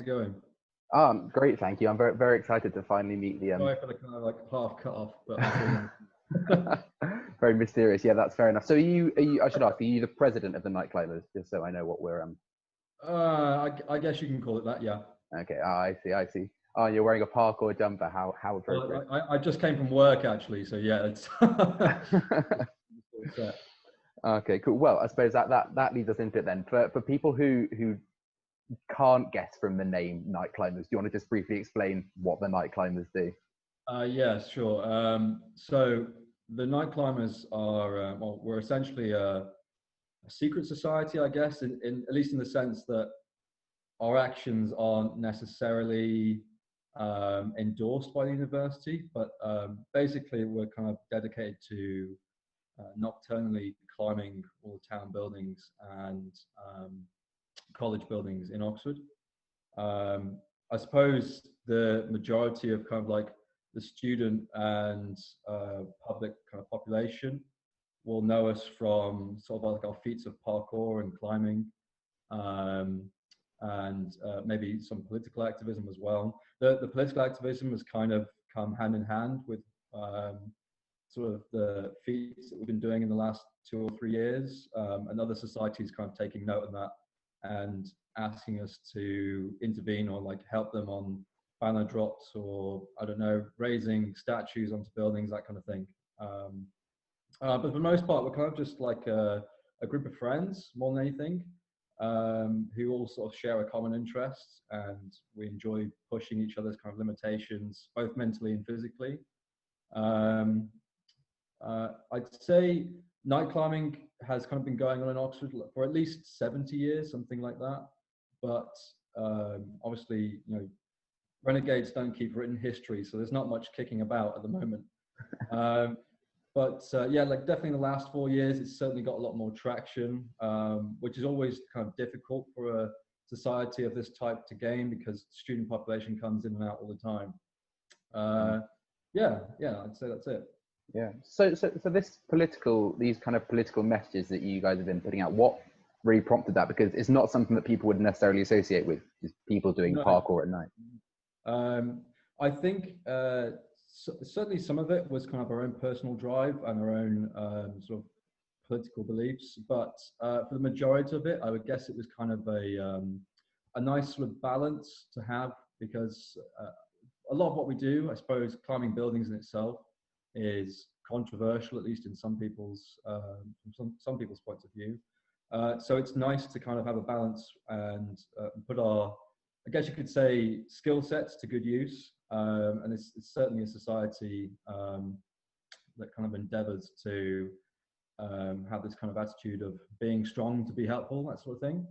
How's it going? Great, thank you. I'm very, very excited to finally meet the Sorry for the kind of like half cut off, but I'm sure very mysterious. Yeah, that's fair enough. So I should ask, are you the president of the Nightclimbers, just so I know what we're I guess you can call it that, yeah. Okay. I see. Oh, you're wearing a parkour jumper. How appropriate. Well, I just came from work actually, so yeah, it's it's set. Okay, cool. Well, I suppose that leads us into it then. For people who can't guess from the name Nightclimbers, do you want to just briefly explain what the Nightclimbers do? Yeah, sure. So the Nightclimbers are well, we're essentially a secret society, I guess, in at least in the sense that our actions aren't necessarily endorsed by the university, but basically we're kind of dedicated to nocturnally climbing all the town buildings and college buildings in Oxford. I suppose the majority of kind of like the student and public kind of population will know us from sort of like our feats of parkour and climbing, and maybe some political activism as well. The political activism has kind of come hand in hand with sort of the feats that we've been doing in the last 2 or 3 years. And other societies kind of taking note of that and asking us to intervene or like help them on banner drops, or I don't know, raising statues onto buildings, that kind of thing. But for the most part, we're kind of just like a group of friends more than anything, who all sort of share a common interest, and we enjoy pushing each other's kind of limitations, both mentally and physically. I'd say night climbing has kind of been going on in Oxford for at least 70 years, something like that. But obviously, you know, renegades don't keep written history, so there's not much kicking about at the moment. But yeah, like definitely in the last 4 years, it's certainly got a lot more traction, which is always kind of difficult for a society of this type to gain because student population comes in and out all the time. Yeah, I'd say that's it. Yeah. So these kind of political messages that you guys have been putting out, what really prompted that? Because it's not something that people would necessarily associate with just people doing parkour at night. I think certainly some of it was kind of our own personal drive and our own sort of political beliefs, but for the majority of it, I would guess it was kind of a nice sort of balance to have, because a lot of what we do, I suppose, climbing buildings in itself is controversial, at least in some people's some people's points of view. So it's nice to kind of have a balance and put our, I guess you could say, skill sets to good use. And it's certainly a society that kind of endeavors to have this kind of attitude of being strong to be helpful, that sort of thing.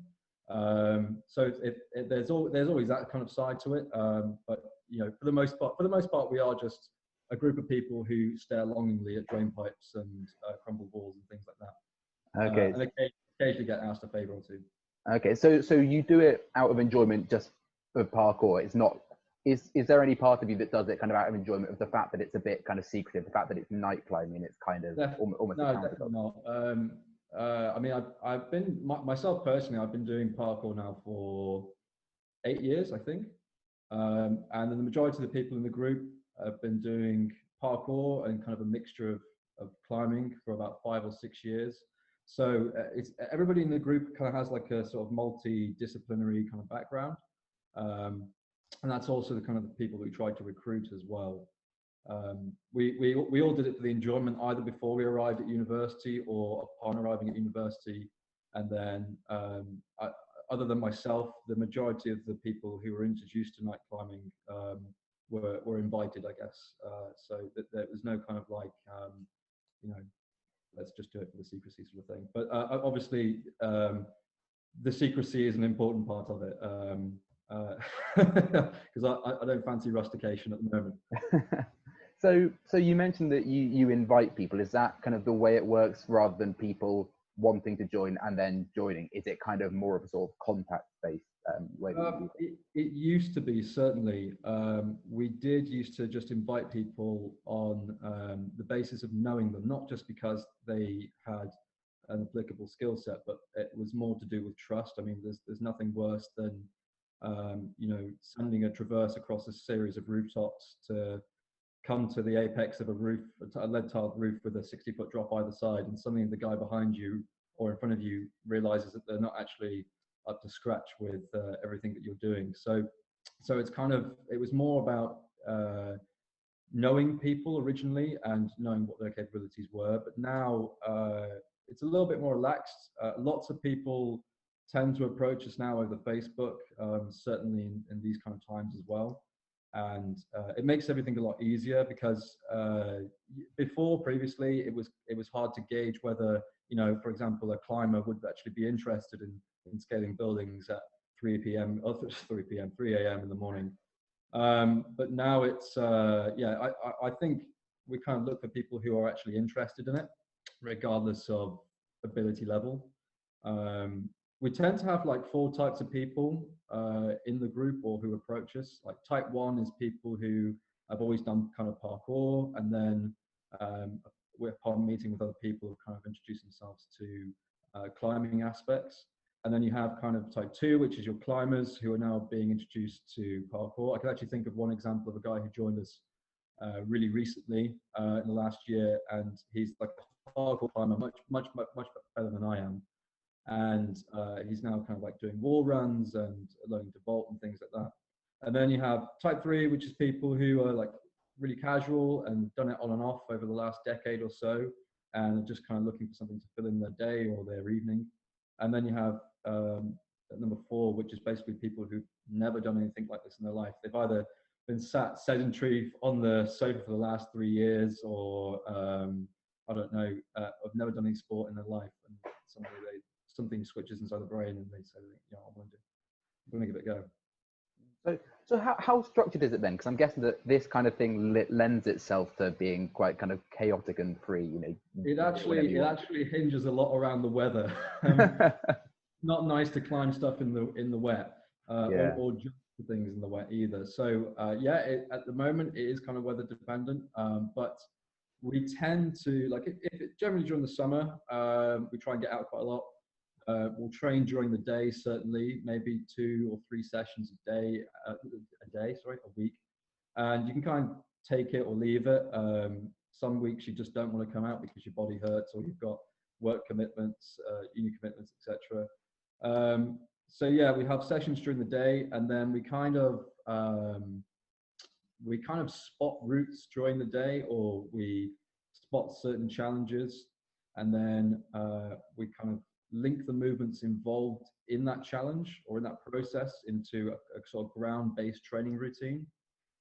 So there's always that kind of side to it. But you know, for the most part, we are just a group of people who stare longingly at drain pipes and crumbled walls and things like that. Okay. And occasionally get asked a favour or two. Okay, so you do it out of enjoyment just for parkour. It's not. Is there any part of you that does it kind of out of enjoyment of the fact that it's a bit kind of secretive, the fact that it's night climbing, it's kind of almost no, definitely not. I mean, I've been myself personally, I've been doing parkour now for 8 years, I think, and then the majority of the people in the group have been doing parkour and kind of a mixture of climbing for about 5 or 6 years. So it's everybody in the group kind of has like a sort of multidisciplinary kind of background, and that's also the kind of the people we try to recruit as well. We all did it for the enjoyment, either before we arrived at university or upon arriving at university. And then other than myself, the majority of the people who were introduced to night climbing were invited, I guess. So that there was no kind of like, you know, let's just do it for the secrecy sort of thing. But obviously, the secrecy is an important part of it, because I don't fancy rustication at the moment. So you mentioned that you invite people. Is that kind of the way it works, rather than people wanting to join and then joining? Is it kind of more of a sort of contact-based way? It used to be, certainly. We did used to just invite people on the basis of knowing them, not just because they had an applicable skill set, but it was more to do with trust. I mean, there's nothing worse than you know, sending a traverse across a series of rooftops to come to the apex of a roof, a lead tiled roof with a 60-foot drop either side, and suddenly the guy behind you or in front of you realizes that they're not actually up to scratch with everything that you're doing. So it's kind of, it was more about knowing people originally and knowing what their capabilities were, but now it's a little bit more relaxed. Lots of people tend to approach us now over Facebook, certainly in these kind of times as well. And it makes everything a lot easier because previously it was hard to gauge whether, you know, for example, a climber would actually be interested in scaling buildings at 3 a.m. in the morning. But now it's I think we kind of look for people who are actually interested in it, regardless of ability level. We tend to have like 4 types of people in the group or who approach us. Like type 1 is people who have always done kind of parkour, and then we're upon meeting with other people who kind of introduce themselves to climbing aspects. And then you have kind of type 2, which is your climbers who are now being introduced to parkour. I can actually think of one example of a guy who joined us really recently in the last year, and he's like a parkour climber, much better than I am. And he's now kind of like doing wall runs and learning to vault and things like that. And then you have type 3, which is people who are like really casual and done it on and off over the last decade or so, and are just kind of looking for something to fill in their day or their evening. And then you have number 4, which is basically people who've never done anything like this in their life. They've either been sat sedentary on the sofa for the last 3 years, or I don't know, have never done any sport in their life, and something switches inside the brain, and they say, you know, I'm going to give it a go. So how structured is it then? Because I'm guessing that this kind of thing lends itself to being quite kind of chaotic and free. You know, it actually hinges a lot around the weather. Not nice to climb stuff in the wet, or jump things in the wet either. So at the moment it is kind of weather dependent, but we tend to, like, if generally during the summer, we try and get out quite a lot. We'll train during the day, certainly, maybe 2 or 3 sessions a week. And you can kind of take it or leave it. Some weeks you just don't want to come out because your body hurts, or you've got work commitments, uni commitments, etc. So yeah, we have sessions during the day, and then we kind of spot routes during the day, or we spot certain challenges, and then we kind of link the movements involved in that challenge or in that process into a sort of ground-based training routine.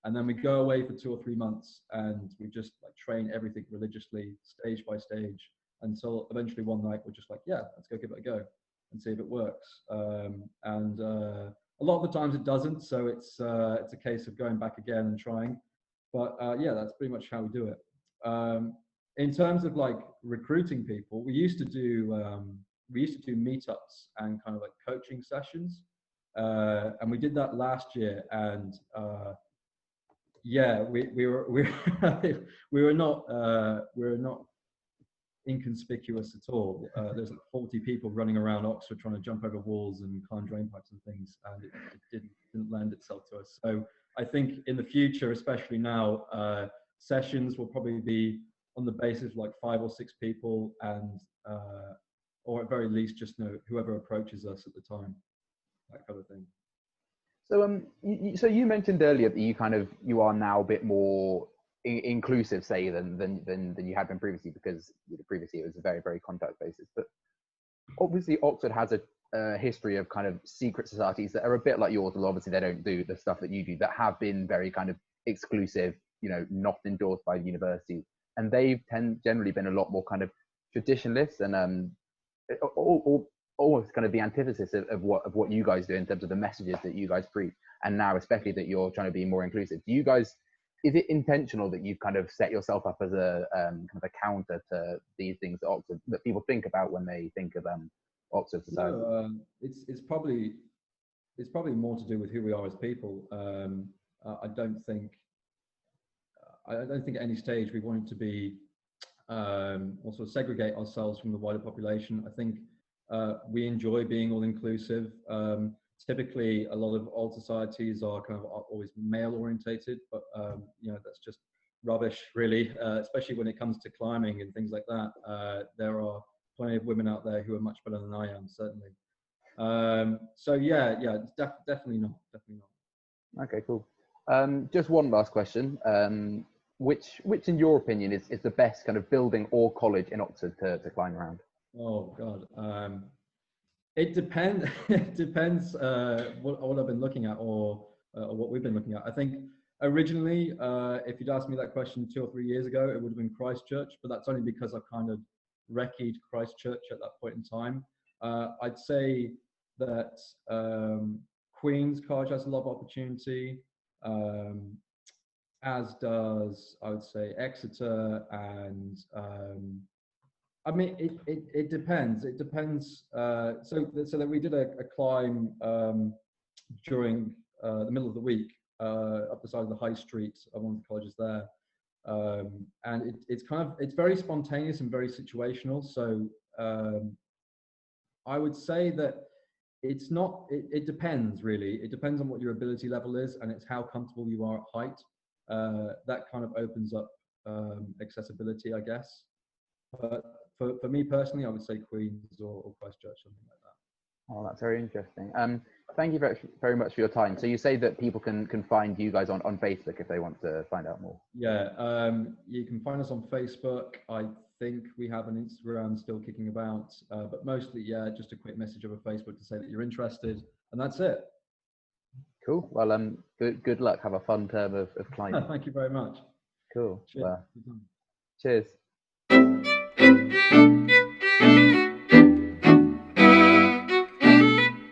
And then we go away for 2 or 3 months, and we just like train everything religiously, stage by stage, until eventually one night we're just like, yeah, let's go give it a go and see if it works. And a lot of the times it doesn't, so it's a case of going back again and trying. But yeah, that's pretty much how we do it. In terms of like recruiting people, we used to do meetups and kind of like coaching sessions, and we did that last year. And yeah, we were not inconspicuous at all. There's like 40 people running around Oxford trying to jump over walls and climb drain pipes and things, and it didn't lend itself to us. So I think in the future, especially now, sessions will probably be on the basis of like 5 or 6 people, and or at very least just know whoever approaches us at the time, that kind of thing. So so you mentioned earlier that you are now a bit more inclusive, say, than you had been previously, because previously it was a very, very contact basis. But obviously Oxford has a history of kind of secret societies that are a bit like yours. Well, obviously they don't do the stuff that you do, that have been very kind of exclusive, you know, not endorsed by the university, and they've generally been a lot more kind of traditionalist and almost kind of the antithesis of what you guys do in terms of the messages that you guys preach. And now especially that you're trying to be more inclusive, do you guys, is it intentional that you've kind of set yourself up as a kind of a counter to these things that Oxford, that people think about when they think of Oxford society? No, it's probably more to do with who we are as people. I don't think at any stage we wanted to be or sort of segregate ourselves from the wider population. I think we enjoy being all inclusive. typically a lot of old societies are kind of always male orientated, but that's just rubbish, really, especially when it comes to climbing and things like that. There are plenty of women out there who are much better than I am, certainly. So definitely not. Okay, cool. Just one last question. Which in your opinion is the best kind of building or college in Oxford to climb around? Oh God. It depends. It depends what I've been looking at or what we've been looking at. I think originally, if you'd asked me that question 2 or 3 years ago, it would have been Christchurch, but that's only because I've kind of recce'd Christchurch at that point in time. I'd say that Queen's College has a lot of opportunity, as does, I would say, Exeter, and I mean, it depends. It depends. So that we did a climb during the middle of the week up the side of the high street of one of the colleges there, and it's very spontaneous and very situational. So I would say that it's not. It depends really. It depends on what your ability level is, and it's how comfortable you are at height. That kind of opens up accessibility, I guess. But for me personally, I would say Queen's or Christchurch, something like that. Oh, that's very interesting. Thank you very much for your time. So you say that people can find you guys on Facebook if they want to find out more. Yeah, you can find us on Facebook. I think we have an Instagram still kicking about, but mostly, yeah, just a quick message over Facebook to say that you're interested, and that's it. Cool. Well, good luck. Have a fun term of climbing. Thank you very much. Cool. Cheers. Well, cheers.